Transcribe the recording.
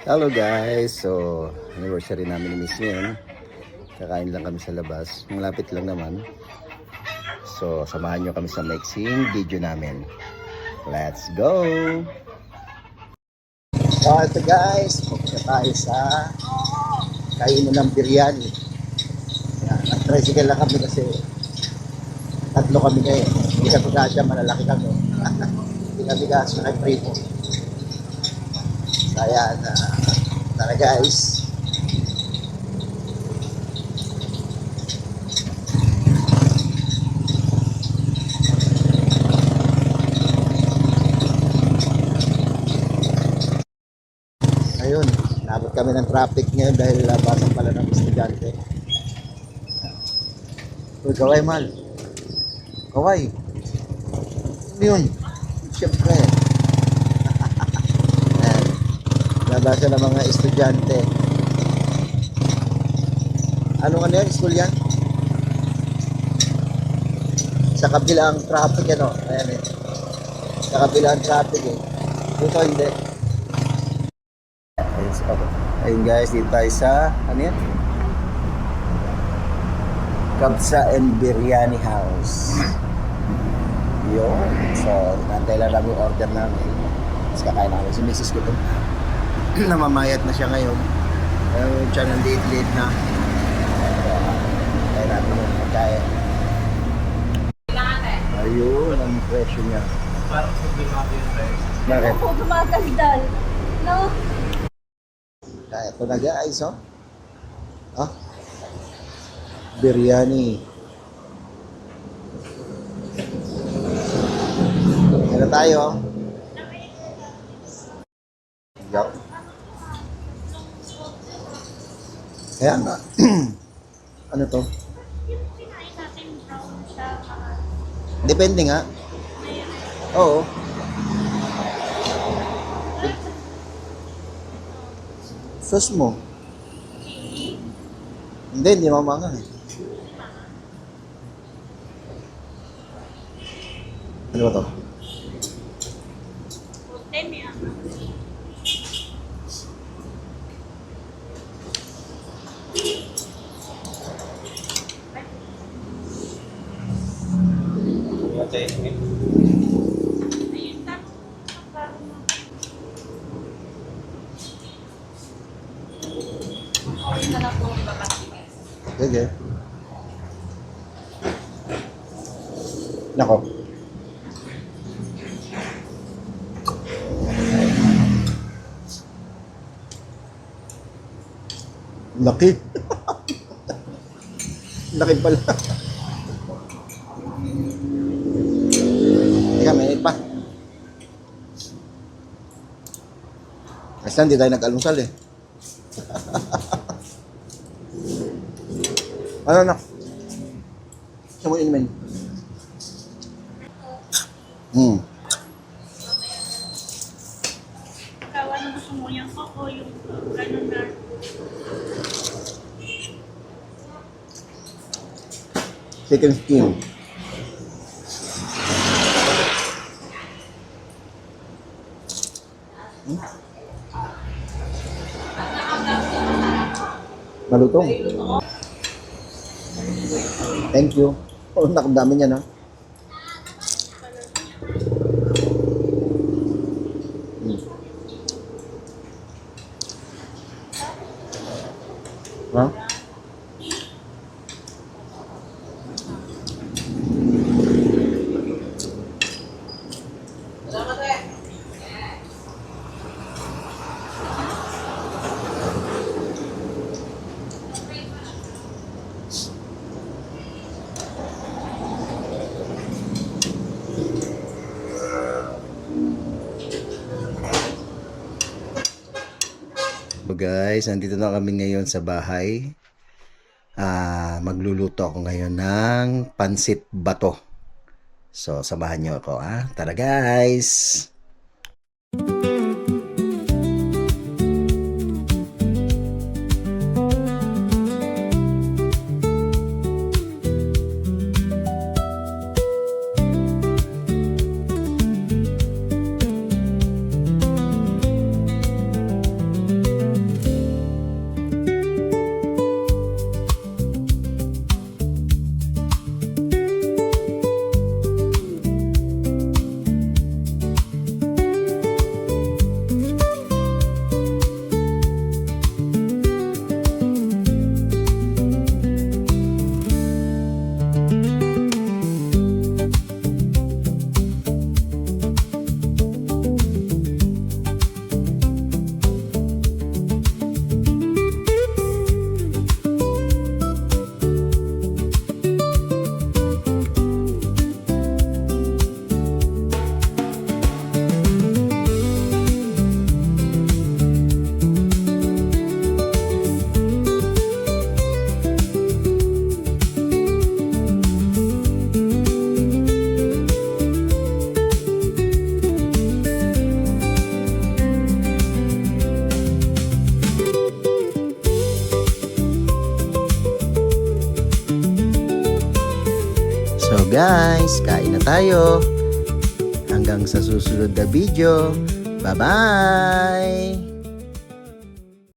Hello guys, so anniversary namin ni Miss ngayon. Kakain lang kami sa labas, malapit lang naman. So samahan nyo kami sa mixing video namin. Let's go! So ito guys, pupunta tayo sa kainan ng biryani. Nag-tricycle lang kami kasi tatlo kami ngayon. Hindi kami kasya, malalaki kami. Hindi kami kasya kay Primo. Kaya tara guys. Ayun, nabot kami ng traffic ngayon dahil labasan pala ng estudyante. Uy, kaway mal. Kaway. Ano yun? Siyempre. Labasan ng mga estudyante. Anong ano yan? School yan? Sa kabilang traffic ano? Ayan eh. Sa kabilang traffic eh. Dito hindi. Ayun guys, dito tayo sa ano yan? Kabsa and Biryani House. Yun. So, nantay lang namin yung order namin. Tapos kakain namin. Si Mrs. ko ito. Namamayat na siya ngayon. Siya ng late na. Kaya natin yung pagkain. Ayun, ang presyo niya. Parang problemato yung price. Bakit? Ako gumagandal. No? Kaya ito na guys, oh. Ah? Biryani. Ano tayo? Go. Kaya nga. Ano to? Depende nga. Oo. Sauce mo. Hindi mamanga eh. Ano ba to? Sige. Nako. Laki. Laki pala. Teka, may pa. Kasi hindi tayo nag-almusal eh. Ano na? Saan mo inumin? Ikaw, ano gusto mo? Yung koko, yung ganun na. Chicken skin. Malutong. Thank you. Oh, nakadami niya na. Ha? So guys, nandito na kami ngayon sa bahay. Magluluto ako ngayon ng pansit bato. So, samahan nyo ako, ha? Tara guys! So guys, kain na tayo. Hanggang sa susunod na video. Bye-bye!